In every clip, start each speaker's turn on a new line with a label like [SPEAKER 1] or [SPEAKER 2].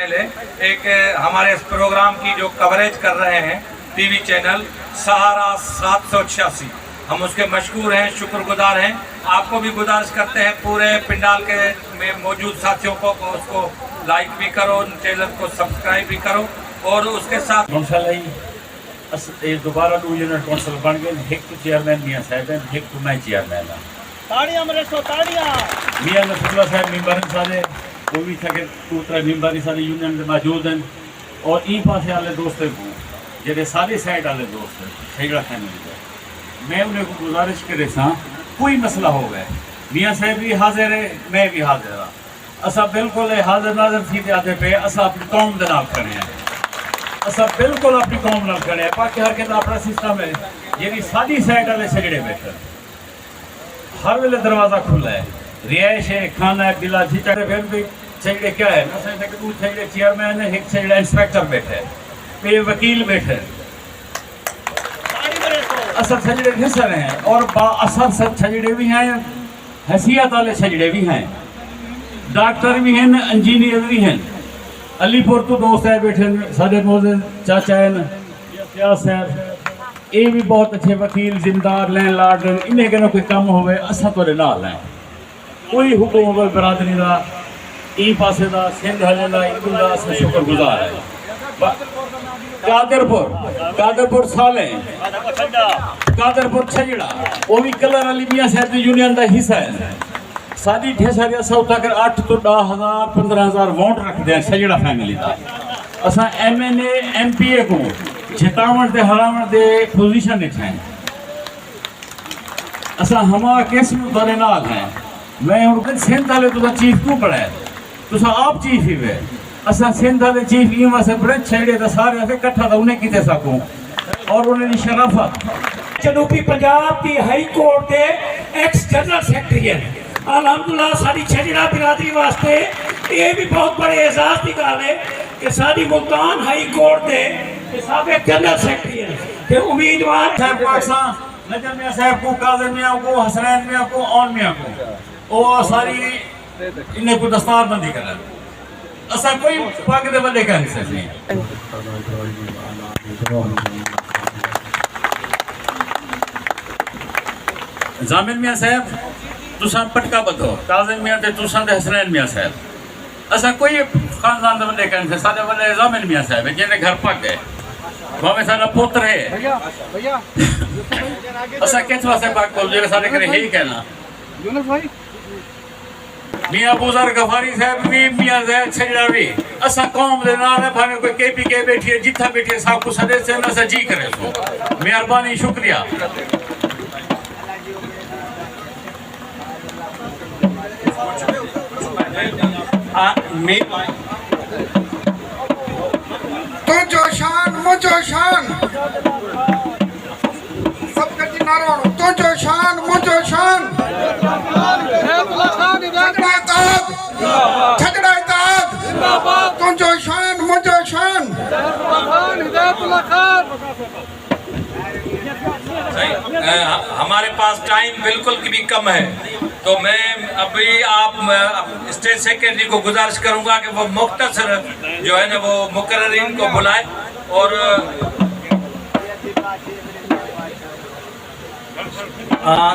[SPEAKER 1] पहले एक हमारे इस प्रोग्राम की जो कवरेज कर रहे हैं टीवी चैनल सहारा 786, हम उसके मशकूर हैं, शुक्रगुजार हैं। आपको भी गुजारिश करते हैं पूरे पिंडाल के में मौजूद साथियों को उसको लाइक भी करो, चैनल को सब्सक्राइब भी करो और उसके साथ
[SPEAKER 2] दोबारा 2 यूनिट कौंसल बन गए। एक तो चेयरमैन मियाँ साहब हैं, एक तो मैं चेयरमैन हाँ।
[SPEAKER 3] ताड़ियां मेरे सो ताड़ियां।
[SPEAKER 2] मियाँ नसरुल्लाह साहब मेंबर सारे वो भी थे, 2-3 मेंबर सारे यूनियन में मौजूद हैं। और ई पासे वाले दोस्त को जेडे सारी साइड वाले दोस्त सहीड़ा फैमिली का मैं उन्हें को गुजारिश करे सा कोई मसला हो गया मियाँ साहब भी हाजिर है, मैं भी हाजिर हाँ। असा बिल्कुल हाजिर नाजिर थी आते पे असा अपनी कौम के नाल खड़े हैं, असा बिल्कुल अपनी कौम नाल खड़े हैं। बाकी हर किसी अपना सिस्टम है जी सारी साइड वाले सजड़े बैठे हर वेले दरवाज़ा खुला है, रिहाइश है, खाना है, बिला झिझक। फिर भी सजड़े क्या है ना सजड़े चेयरमैन है, एक सजड़ा इंस्पेक्टर बैठे है, वकील बैठे असर सजड़े घिसर हैं और बाअसर सजड़े भी हैं, हैसियत वाले सजड़े भी हैं, डॉक्टर भी हैं, इंजीनियर भी हैं। अलीपुर तो दोस्त है बैठे साढ़े मोजे चाचा हैं साहब, ये भी बहुत अच्छे वकील जिम्मेदार लैंड लॉर्ड, इन्हें कहना कोई काम होवे असा तो नाल है। कोई हुक्म होवे बरादरी का ई पासे का सिंध हले का इनको का शुक्रगुजार है। कादरपुर साले कादरपुर छजड़ा वो भी कलर अली मियाँ साहब यूनियन का हिस्सा है। सारी ढेसारी असा उठा कर 8 तो 10,000 15,000 वोट रखते हैं सजड़ा फैमिली का। असा MNA MPA को जितावण ते हरावण ते पोजीशन हैं। असा हमारा किस्म तारे नाल हैं। मैं उनको सिंध वाले तो चीफ क्यों पड़ा है, तो आप चीफ ही वे असा सिंध वाले चीफ ई वैसे बड़े छेड़े तो सारे ऐसे इकट्ठा था उन्हें किते सकूं और उन्हें शराफत
[SPEAKER 3] जनूबी पंजाब की हाई कोर्ट के एक्स जनरल सेक्रेटरी है। अलहमदुलिल्लाह साड़ी छजड़ा बिरादरी वास्ते ये भी बहुत बड़े एजाज की गल है कि साड़ी मुल्तान हाई कोर्ट के साबिक जनरल सेक्रेटरी है कि उम्मीदवार
[SPEAKER 2] साहब पाकिस्तान नजर मियाँ साहब को, काज़िम मियाँ को, हसनैन मियाँ को, औन मियाँ को वो सारी इन्हें को दस्तारबंदी कर असा कोई पग दे बल्ले का हिस्सा नहीं। जामिन मियाँ साहब तुसा पटका बधो, काज़िम मियाँ ते तुसा ते हसनैन मियाँ साहब असा कोई खानदान दे बल्ले का हिस्सा सारे बल्ले जामिन मियाँ साहब है जिन्हें घर पग गए भावे सारा पुत्र है असा किस वास्ते पग बोल जे सारे करे ही कहना मियाँ बुज़र गफारी साहब भी मियाँ ज़ैद छजड़ा भी असा कौम दे नाल है भावे कोई KPK बैठी है जिथा बैठी है सब कुछ सदे से ना जी करे सो मेहरबानी शुक्रिया।
[SPEAKER 4] तो जोशान मुझो शान सब कटी नारो तो जोशान मुझो शान छजड़ा इताद तो जोशान मुझो शान।
[SPEAKER 1] हमारे पास टाइम बिल्कुल भी कम है तो मैं अभी आप स्टेट सेक्रेटरी को गुजारिश करूंगा कि वो मुख्तसर जो है ना वो मुकर्ररीन को बुलाए और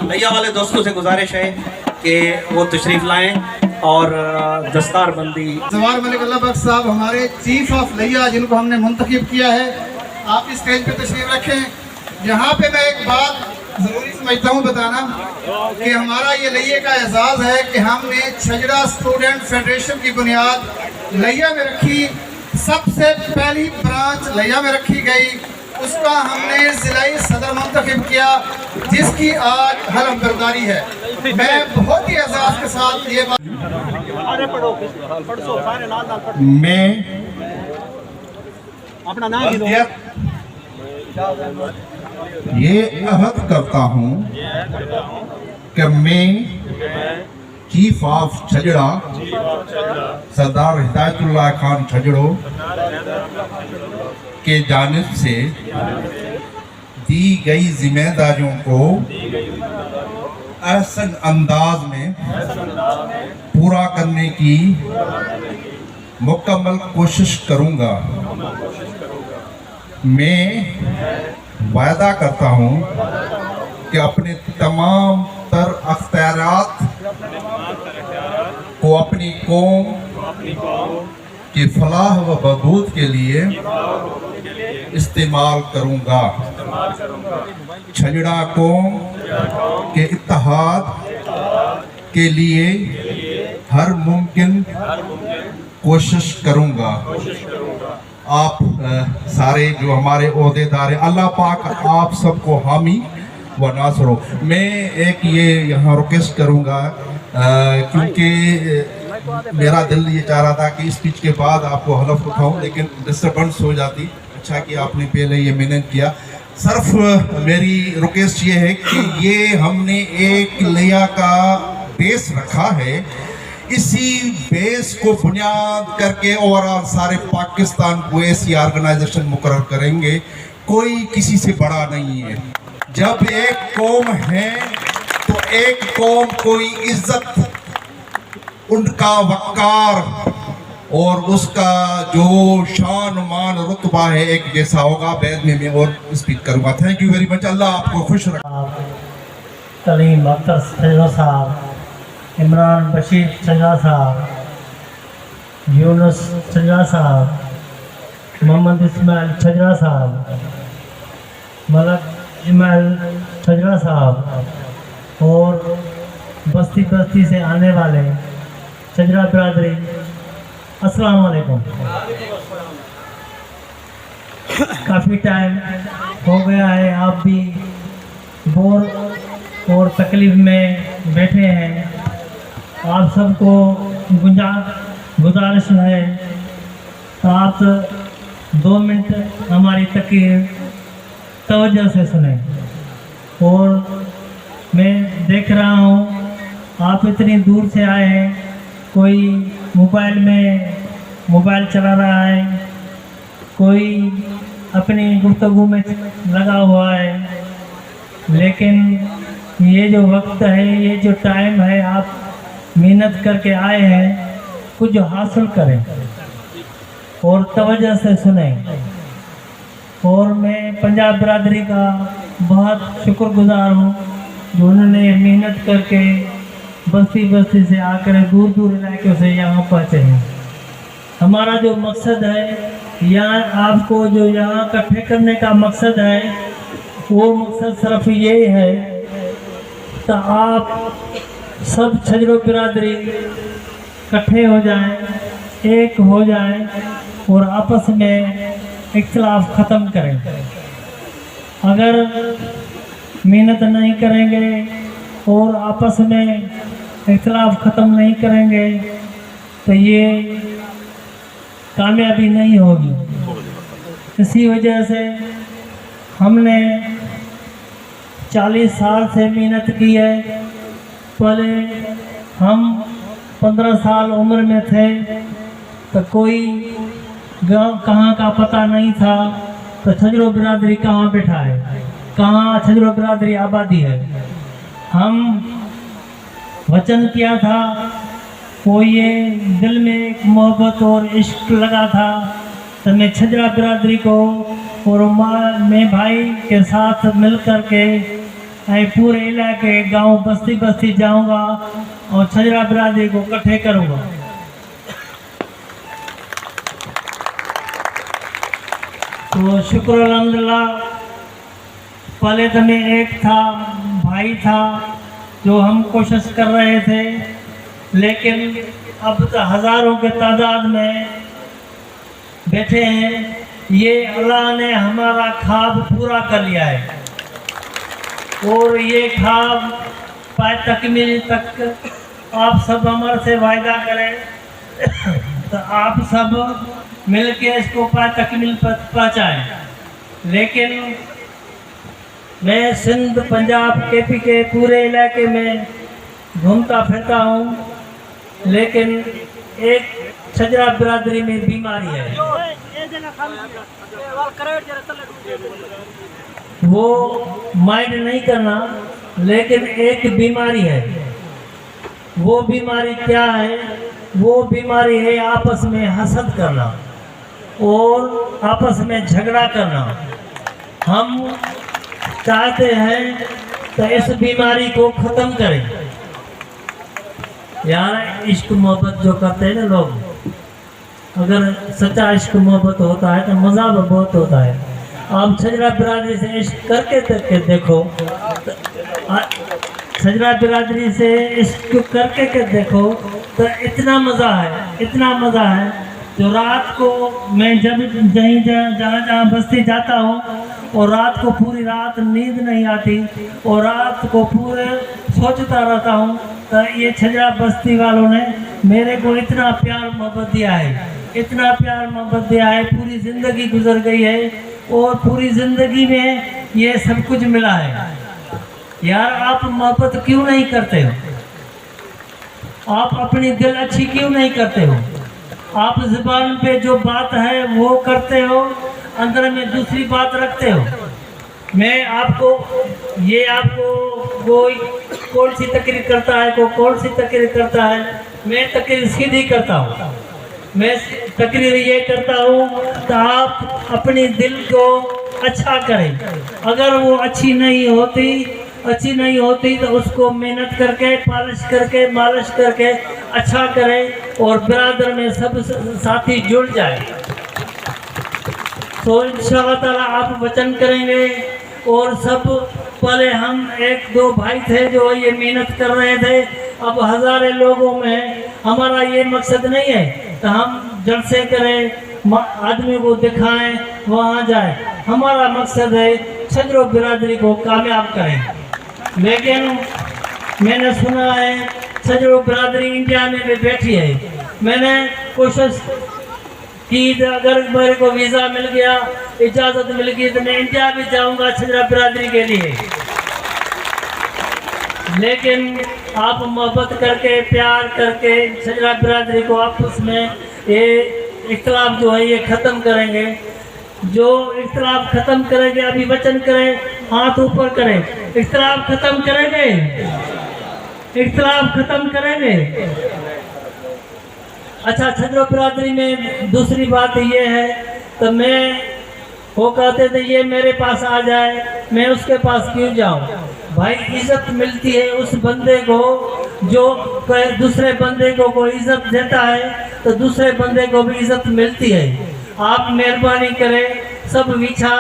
[SPEAKER 5] नैया वाले दोस्तों से गुजारिश है कि वो तशरीफ लाएं और दस्तारबंदी।
[SPEAKER 4] जवार मलिक अल्लाह बख्श साहब हमारे चीफ ऑफ लिया जिनको हमने मुंतखब किया है, आप इस स्टेज पे तशरीफ रखें। यहाँ पे मैं एक बात ज़रूरी समझता हूँ बताना कि हमारा ये लिया का एजाज़ है कि हमने छजड़ा स्टूडेंट फेडरेशन की बुनियाद लिया में रखी। सबसे पहली ब्रांच लिया में रखी गई, उसका हमने ज़िलाई सदर मुंतखब किया जिसकी आज हलफ बरदारी है। मैं बहुत ही एजाज़ के साथ ये बात मैं
[SPEAKER 3] अपना नाम
[SPEAKER 4] ये अहद करता हूँ कि मैं चीफ ऑफ छजड़ा सरदार हिदायतुल्लाह खान छजड़ो के जानिब से दी गई जिम्मेदारियों को एहसन अंदाज में पूरा करने की
[SPEAKER 6] मुकम्मल कोशिश करूँगा। मैं वायदा करता हूँ कि अपने तमाम तर अख्तियारात को अपनी कौम की फलाह व बहबूद के लिए इस्तेमाल करूँगा। छजड़ा कौम के इत्तेहाद के लिए हर मुमकिन कोशिश करूँगा। आप सारे जो हमारे ओहदेदार हैं, अल्लाह पाक आप सबको हामी व नासर हो। मैं एक ये यहाँ रिक्वेस्ट करूँगा क्योंकि मेरा दिल ये चाह रहा था कि स्पीच के बाद आपको हलफ उठाऊं, लेकिन डिस्टर्बेंस हो जाती। अच्छा कि आपने पहले ये मेहनत किया। सिर्फ मेरी रिक्वेस्ट ये है कि ये हमने एक लिया का बेस रखा है, इसी बेस को बुनियाद करके ओवरऑल सारे पाकिस्तान को ऐसी ऑर्गेनाइजेशन मुकर्रर करेंगे। कोई किसी से बड़ा नहीं है। जब एक कौम है तो एक कौम कोई इज्जत, उनका वक़ार और उसका जो शान मान रुतबा है एक जैसा होगा। बाद में मैं और स्पीच करूँगा। Thank you very much. Allah आपको खुश रखे।
[SPEAKER 7] कलीम अख्तर छजरा साहब, इमरान बशीर छजरा साहब, यूनुस छजरा साहब, मोहम्मद इस्माइल छजरा साहब, मलक इस्माइल छजरा साहब और बस्ती बस्ती से आने वाले छजरा बिरादरी, अस्सलाम वालेकुम। काफ़ी टाइम हो गया है, आप भी बोर और तकलीफ़ में बैठे हैं। आप सबको गुजारिश है तो आप 2 मिनट हमारी तकरीर तवज्जो से सुने। और मैं देख रहा हूँ आप इतनी दूर से आए हैं, कोई मोबाइल चला रहा है, कोई अपनी गुफ्तगू में लगा हुआ है, लेकिन ये जो वक्त है, ये जो टाइम है, आप मेहनत करके आए हैं, कुछ हासिल करें और तवज्जो से सुनें। और मैं पंजाब बिरादरी का बहुत शुक्रगुजार हूँ जो उन्होंने मेहनत करके बस्ती बस्ती से आकर दूर दूर इलाकों से यहाँ पहुँचे हैं। हमारा जो मकसद है, यहाँ आपको जो यहाँ इकट्ठे करने का मकसद है, वो मकसद सिर्फ ये है तो आप सब छजरो बिरादरी इकट्ठे हो जाएं, एक हो जाएं और आपस में इख्तिलाफ ख़त्म करें। अगर मेहनत नहीं करेंगे और आपस में इख्तिलाफ ख़त्म नहीं करेंगे तो ये कामयाबी नहीं होगी। इसी वजह से हमने 40 साल से मेहनत की है। पहले हम 15 साल उम्र में थे तो कोई गाँव कहाँ का पता नहीं था, तो छजरो बिरादरी कहाँ बैठा है, कहाँ छजरो बिरादरी आबादी है। हम वचन किया था, वो ये दिल में एक मोहब्बत और इश्क लगा था तो मैं छजरा बिरादरी को और मैं भाई के साथ मिल कर के पूरे इलाके गांव बस्ती बस्ती जाऊंगा और छजरा बिरादरी को इकट्ठे करूंगा। तो शुक्र अल्हम्दुलिल्लाह। पहले तो मैं एक था, भाई था, जो हम कोशिश कर रहे थे, लेकिन अब तो हज़ारों के तादाद में बैठे हैं। ये अल्लाह ने हमारा ख्वाब पूरा कर लिया है और ये ख्वाब पाए तकमील तक आप सब हमारे से वायदा करें तो आप सब मिल के इसको पाए तकमील पर पहुँचाएँ। लेकिन मैं सिंध, पंजाब, केपी के पूरे इलाके में घूमता फिरता हूँ, लेकिन एक छजरा बिरादरी में बीमारी है। वो माइंड नहीं करना, लेकिन एक बीमारी है। वो बीमारी क्या है वो बीमारी है आपस में हसद करना और आपस में झगड़ा करना। हम चाहते हैं तो इस बीमारी को ख़त्म करें। यार इश्क मोहब्बत जो करते हैं ना लोग, अगर सच्चा इश्क मोहब्बत होता है तो मज़ा भी बहुत होता है। आप छजरा बिरादरी से इश्क करके देखो, छजरा बिरादरी से इश्क करके देखो तो इतना मज़ा है, इतना मज़ा है। जो रात को मैं जब जहाँ बस्ती जाता हूँ और रात को पूरी रात नींद नहीं आती और रात को पूरे सोचता रहता हूँ, तो ये छजरा बस्ती वालों ने मेरे को इतना प्यार मोहब्बत दिया है, इतना प्यार मोहब्बत दिया है। पूरी ज़िंदगी गुजर गई है और पूरी ज़िंदगी में ये सब कुछ मिला है। यार आप मोहब्बत क्यों नहीं करते हो? आप अपनी दिल अच्छी क्यों नहीं करते हो? आप ज़ुबान पे जो बात है वो करते हो, अंदर में दूसरी बात रखते हो। मैं आपको कोई कौन सी तकरीर करता है, कोई कौन सी तकरीर करता है, मैं तकरीर सीधी करता हूँ। मैं तकरीर ये करता हूँ तो आप अपनी दिल को अच्छा करें। अगर वो अच्छी नहीं होती तो उसको मेहनत करके पालिश करके मालिश करके अच्छा करें और बिरादर में सब साथी जुड़ जाए। तो इंशाअल्लाह ताला आप वचन करेंगे। और सब पहले हम 1-2 भाई थे जो ये मेहनत कर रहे थे, अब हज़ारों लोगों में हमारा ये मकसद नहीं है तो हम जलसे करें, आदमी को दिखाएं, वहाँ जाए। हमारा मकसद है छजरो बिरादरी को कामयाब करें। लेकिन मैंने सुना है छजरो बिरादरी इंडिया में भी बैठी है। मैंने कोशिश कि अगर मेरे को वीज़ा मिल गया, इजाज़त मिल गई तो मैं इंडिया भी जाऊंगा छजरा बिरादरी के लिए। लेकिन आप मोहब्बत करके प्यार करके छजरा बिरादरी को आपस में ये इख्तिलाफ जो है ये ख़त्म करेंगे। जो इख्तिलाफ ख़त्म करेंगे, अभी वचन करें, हाथ ऊपर करें, इख्तिलाफ ख़त्म करेंगे, इख्तिलाफ ख़त्म करेंगे। अच्छा, छजरो बिरादरी में दूसरी बात ये है तो वो कहते थे ये मेरे पास आ जाए, मैं उसके पास क्यों जाऊं? भाई इज्जत मिलती है उस बंदे को जो दूसरे बंदे को कोई इज्जत देता है तो दूसरे बंदे को भी इज्जत मिलती है। आप मेहरबानी करें, सब विछा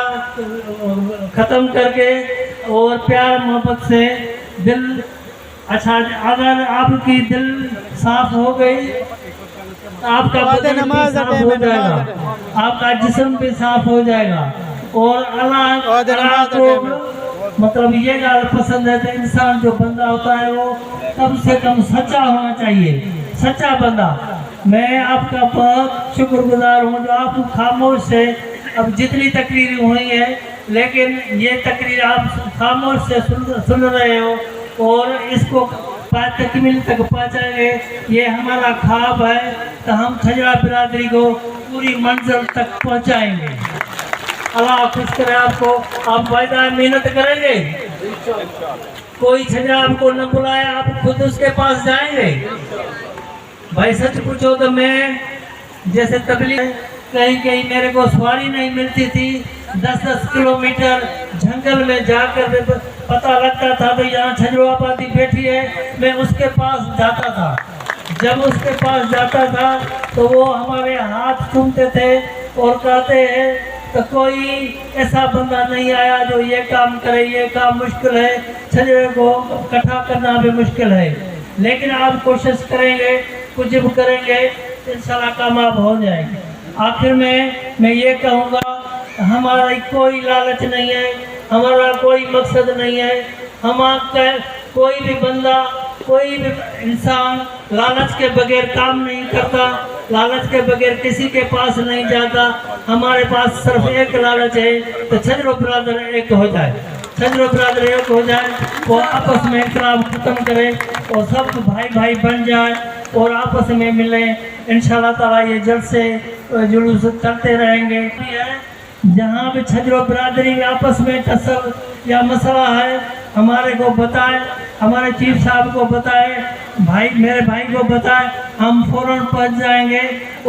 [SPEAKER 7] ख़त्म करके और प्यार मोहब्बत से दिल अच्छा, अगर आपकी दिल साफ हो गई आपका बदन भी साफ हो जाएगा, आपका जिस्म भी साफ हो जाएगा। और अल्लाह को मतलब ये गाल पसंद है तो इंसान जो बंदा होता है वो कम से कम सच्चा होना चाहिए, सच्चा बंदा। मैं आपका बहुत शुक्रगुजार हूँ जो आप खामोश से अब जितनी तकरीर हुई है, लेकिन ये तकरीर आप खामोश से सुन रहे हो और इसको तकमील तक पहुँचाएंगे। ये हमारा ख्वाब है तो हम छजरा बिरादरी को पूरी मंजिल तक पहुँचाएंगे। अल्लाह खुश करे आपको। आप वायदा मेहनत करेंगे, कोई छजरा आपको न बुलाया आप खुद उसके पास जाएंगे। भाई सच पूछो तो मैं जैसे तबलीग कहीं मेरे को सवारी नहीं मिलती थी, 10-10 किलोमीटर जंगल में जाकर पता लगता था तो यहाँ छजरो आबादी बैठी है, मैं उसके पास जाता था। जब उसके पास जाता था तो वो हमारे हाथ चूमते थे और कहते हैं तो कोई ऐसा बंदा नहीं आया जो ये काम करे, ये काम मुश्किल है, छजरे को इकट्ठा करना भी मुश्किल है। लेकिन आप कोशिश करेंगे, कुछ भी करेंगे, इंशाल्लाह कामयाब हो जाएंगे। आखिर में मैं ये कहूँगा, हमारा कोई लालच नहीं है, हमारा कोई मकसद नहीं है। हमारा कोई भी बंदा, कोई भी इंसान लालच के बगैर काम नहीं करता, लालच के बगैर किसी के पास नहीं जाता। हमारे पास सिर्फ एक लालच है तो छजरो बिरादर एक हो जाए, छजरो बिरादर एक हो जाए और आपस में इख्तिलाफ ख़त्म करें और सब भाई भाई बन जाए और आपस में मिलें। इंशाल्लाह ताला ये जल्द से जुलूस चलते रहेंगे। जहाँ भी छजरो बिरादरी में आपस में टसल या मसला है हमारे को बताएं, हमारे चीफ साहब को बताए, भाई मेरे भाई को बताए, हम फौरन पहुंच जाएंगे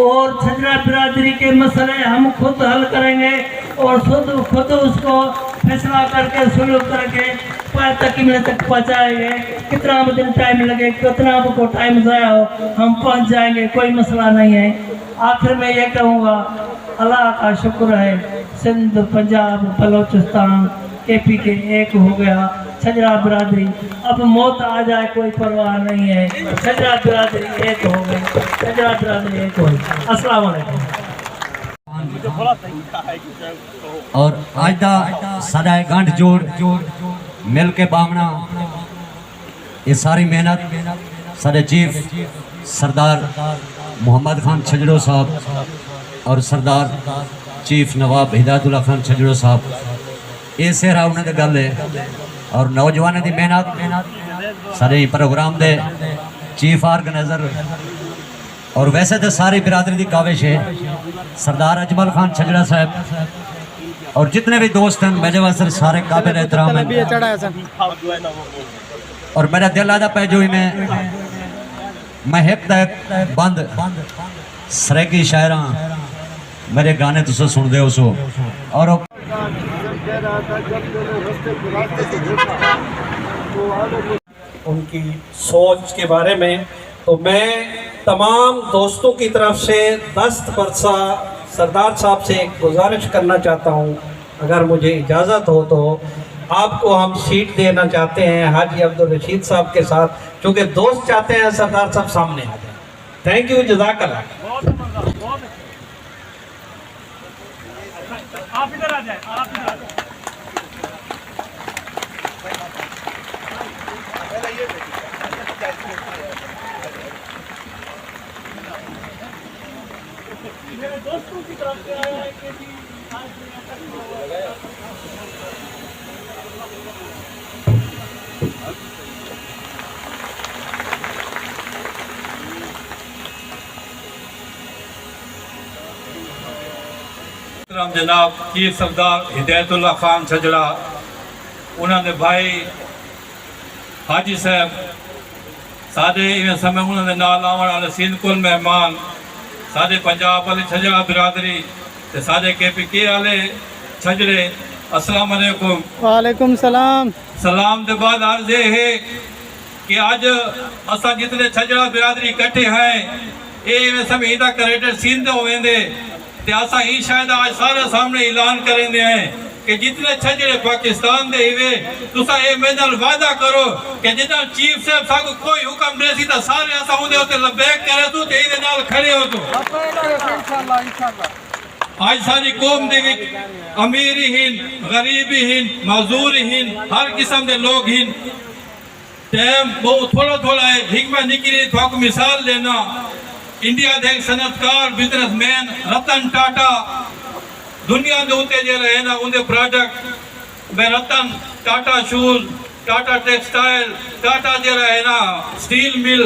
[SPEAKER 7] और छजरा बिरादरी के मसले हम खुद हल करेंगे और खुद उसको फैसला करके सुलह करके तकमील तक पहुंचाएंगे। कितना दिन टाइम लगे, कितना आपको टाइम ज़ाया हो, हम पहुंच जाएंगे, कोई मसला नहीं है। आखिर में ये कहूँगा, अल्लाह का शुक्र है, सिंध, पंजाब, बलोचिस्तान, KP के एक हो गया, छजरा बिरादरी। अब मौत आ जाए कोई परवाह नहीं है, छजरा बिरादरी एक हो गई, छजरा बिरादरी एक हो गई। अस्सलाम वालेकुम।
[SPEAKER 8] और आज दा साडा गंढ जोड़ मिल के बामना, ये सारी मेहनत साडे चीफ सरदार मोहम्मद खान छजड़ो साहब और सरदार चीफ नवाब हिदायतुल्लाह खान छजड़ो साहब, ये सेहरा उन्होंने गल है। और नौजवानों की मेहनत सारे प्रोग्राम दे चीफ ऑर्गेनाइजर और वैसे तो सारी बिरादरी की काविश है, सरदार अजमल खान छजड़ा साहब और जितने भी दोस्त हैं मेरे वास्ते सारे काबिल एहतराम हैं। और मेरा दिल आदा पे जो मैं हिप तक बंद सरेकी शायरा मेरे गाने तुसे सुनते हो सो। और
[SPEAKER 9] उनकी सोच के बारे में तो मैं तमाम दोस्तों की तरफ से दस्त बरसा सरदार साहब से एक गुजारिश करना चाहता हूँ, अगर मुझे इजाज़त हो तो आपको हम सीट देना चाहते हैं हाजी अब्दुल रशीद साहब के साथ, क्योंकि दोस्त चाहते हैं सरदार साहब सामने आ जाए। थैंक यू, जज़ाकल्लाह।
[SPEAKER 3] आप इधर आ जाए, आप इधर आ जाए। मेरे दोस्तों की तरफ से आया है कि
[SPEAKER 1] जनाब चीफ सरदार हिदायतुल्लाह खान छजड़ा, उन्होंने भाई हाजी साहब सादे इवें समय उन्होंने नाल आवन वाले सिंध कुल मेहमान सादे पंजाब वाले छजड़ा बिरादरी ते सादे KPK वाले छजड़े, अस्सलाम वालेकुम।
[SPEAKER 10] वालेकुम सलाम।
[SPEAKER 1] सलाम के बाद अर्ज ये है कि आज असा जितने छजड़ा बिरादरी इकट्ठे हैं ये इवें समय इंदा करेक्टर सिंध होवेंदे ते असा ही शायद आज सारे सामने ऐलान करेंदे हैं कि जितने छजड़े पाकिस्तान दे हिवे तुसा ये मेरे नाल वादा करो कि जितना चीफ साहब साको कोई हुक्म देसी ता सारे असा उदे उते लबैक करे तो ते इदे नाल खड़े हो तो
[SPEAKER 10] इंशाल्लाह इंशाल्लाह।
[SPEAKER 1] आज सारी कौम दे विच अमीर ही गरीब ही मजदूर ही हर किस्म के लोग ही टाइम बहुत थोड़ा थोड़ा है। हिकमा निकली तो मिसाल लेना, इंडिया दे सनतकार बिजनेसमैन रतन टाटा दुनिया के उत्ते जे रहे ना उनके प्रोडक्ट में रतन टाटा शूज, टाटा टेक्सटाइल, टाटा जे रहे ना स्टील मिल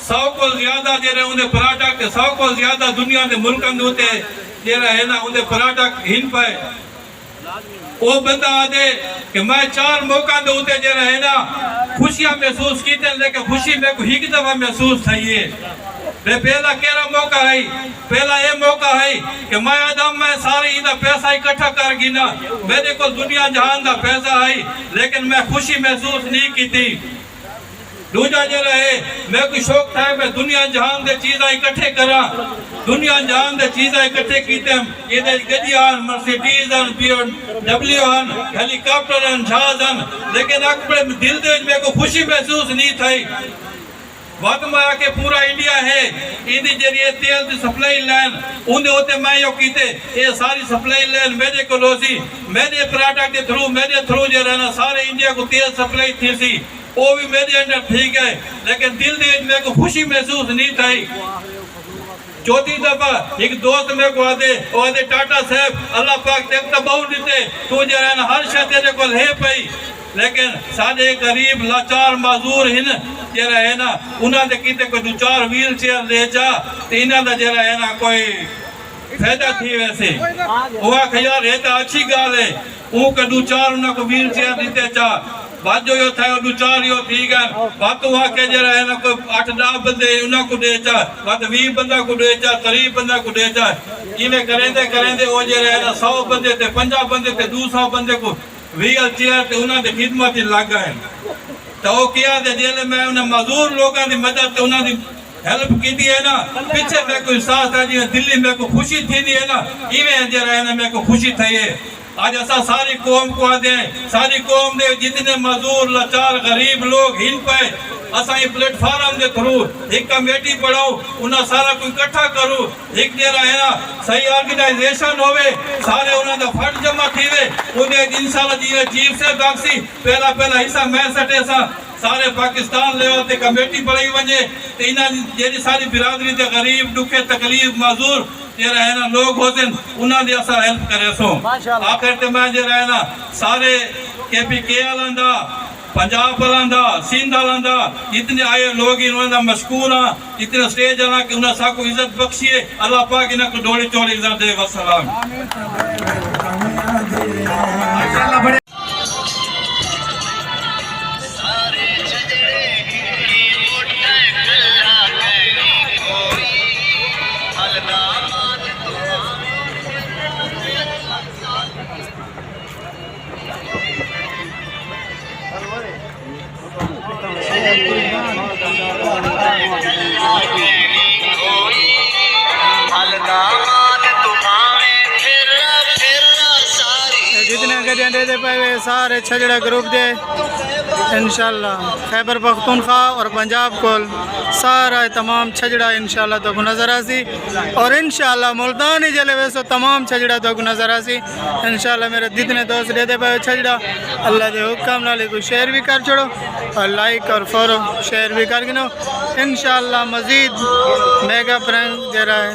[SPEAKER 1] 100 को ज्यादा जे रहे उनके प्रोडक्ट 100 को ज्यादा दुनिया के मुल्कन के उत्ते जे रहे ना उनके प्रोडक्ट हिन पे वो बंदा आदे कि मैं 4 मौका दे उत्ते जे रहे ना खुशियां महसूस की थे, लेकिन खुशी मेरे को एक दफा महसूस थी है। पहला केरा मौका है, पहला ये मौका है कि मैं आदम में सारे इधर पैसा इकट्ठा कर गिना, मेरे को दुनिया जहान का पैसा है लेकिन मैं खुशी महसूस नहीं की थी। दूजा जो रहे मेरे को शौक था मैं दुनिया जहान दे चीज़ा इकट्ठे करा, दुनिया जहान दे चीज़ा इकट्ठे कीते ये गड्डियां मर्सिडीज BMW हेलीकॉप्टर जहाज, लेकिन अपने दिल दे मेरे को खुशी महसूस नहीं थी। वक्त में आके पूरा इंडिया है इंदी जरिए तेल की सप्लाई लाइन उनके होते मैं यो कीते ये सारी सप्लाई लाइन मेरे को लोसी मेरे प्रोडक्ट के थ्रू जो रहना सारे इंडिया को तेल सप्लाई थी सी वो भी मेरे अंदर ठीक है, लेकिन दिल दे मेरे को खुशी महसूस नहीं थी। चौथी दफा एक दोस्त मेरे को आदे टाटा साहब अल्लाह पाक देखता बहुत देते तू जो रहना हर शय तेरे को है पई, लेकिन सारे गरीब लाचार मजदूर हिन जरा है ना उन्होंने किते कोई 2-4 व्हील चेयर ले जा तो इन्हों का जरा है ना कोई फायदा थी। वैसे वो यार ये तो अच्छी गाल है वो 2-4 उन्होंने को व्हील चेयर दीते चा ਵੱਧ ਜੋ ਉੱਥੇ ਉਹਨੂੰ ਚਾਰ ਹੀ ਠੀਕ ਹੈ ਵੱਧ ਵਾ ਕੇ ਜਿਹੜਾ ਹੈ ਨਾ ਕੋਈ 8-10 ਬੰਦੇ ਉਹਨਾਂ ਕੋ ਦੇ ਚਾ ਵੱਧ 20 ਬੰਦਾ ਕੋ ਦੇ ਚਾ 30 ਬੰਦਾ ਕੋ ਦੇ ਚਾ ਇਵੇਂ ਕरेंदे ਉਹ ਜਿਹੜਾ ਹੈ ਨਾ 100 ਬੰਦੇ ਤੇ 50 ਬੰਦੇ ਤੇ 200 ਬੰਦੇ ਕੋ ਵੀਲ ਚੇਅਰ ਤੇ ਉਹਨਾਂ ਦੀ ਖਿਦਮਤ ਚ ਲੱਗ ਗਏ ਤਾਂ ਉਹ ਕਿਹਾ ਤੇ ਜਿਹੜੇ ਮੈਂ ਉਹਨਾਂ ਮਜ਼ਦੂਰ ਲੋਕਾਂ ਦੀ ਮਦਦ ਤੇ ਉਹਨਾਂ ਦੀ हेल्प की है ना पीछे मेरे को एहसास था जी दिल्ली मेरे को खुशी थी है ना इवें जरा है ना मेरे को खुशी थी है आज ऐसा सारी कौम को आते हैं सारी कौम ने जितने मजदूर लाचार गरीब लोग हिन पे असा ये प्लेटफॉर्म के थ्रू एक कमेटी बढ़ाओ उन्हें सारा कोई इकट्ठा करूँ एक जरा है ना सही ऑर्गेनाइजेशन होवे सारे उन्हें फंड जमा थी वे उन्हें इंशाल्लाह जी चीफ से बाक्सी पहला हिस्सा मैं सटे सा सारे पाकिस्तान लेवल ते कमेटी बढ़ाई वजे ते इना जेडी सारी बिरादरी ते गरीब दुखे तकलीफ मजदूर जे रहे ना लोग होते उन्हां दी असा हेल्प करे सो आखिर ते मैं जे रहे ना सारे केपीके वालां पंजाब वालां सिंध वालां इतने आए लोग इन्होंने मशकूर हाँ इतने स्टेज वाला कि उन्हें साको इज्जत बख्शिए अल्लाह पाक इन्हें को डोली चोली इज्जत दे वसलाम
[SPEAKER 10] जितने गड्डियाँ दे पे सारे छजड़ा ग्रुप दे इंशाल्लाह खैबर पख्तूनख्वा और पंजाब को सारा तमाम छजड़ा इंशाल्लाह तो नज़र आसी और इंशाल्लाह मुल्तानी जले वैसे तमाम छजड़ा तो नज़र आसी इंशाल्लाह मेरे जितने दोस्त दे पे छजड़ा अल्लाह के हुक्म नाल को शेयर भी कर छोड़ो और लाइक और फॉलो शेयर भी कर गिनो इंशाल्लाह मज़ीद मेगा प्रैंक जरा है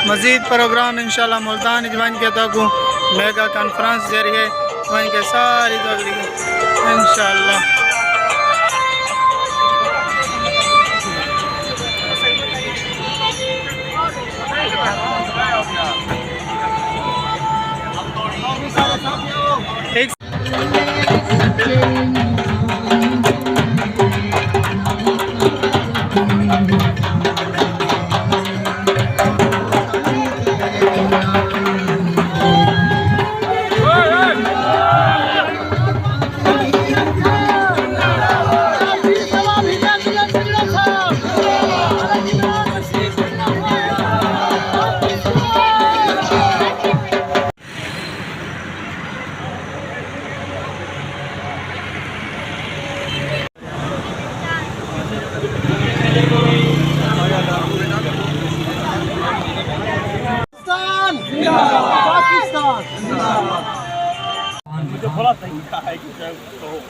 [SPEAKER 10] मज़ीद प्रोग्राम इंशाल्लाह मुल्तान जवान के तक मेगा कॉन्फ्रेंस जरिए वहीं के सारी तकलीफ इंशाल्लाह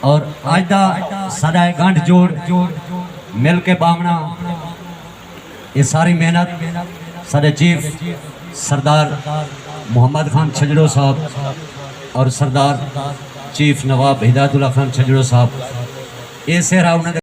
[SPEAKER 8] और आज दा साडा गंढ जोड़ मिल के बामना ये सारी मेहनत साडे चीफ सरदार मोहम्मद खान छजड़ो साहब और सरदार चीफ नवाब हिदायतुल्लाह खान छजड़ो साहब ये सेरा उन्होंने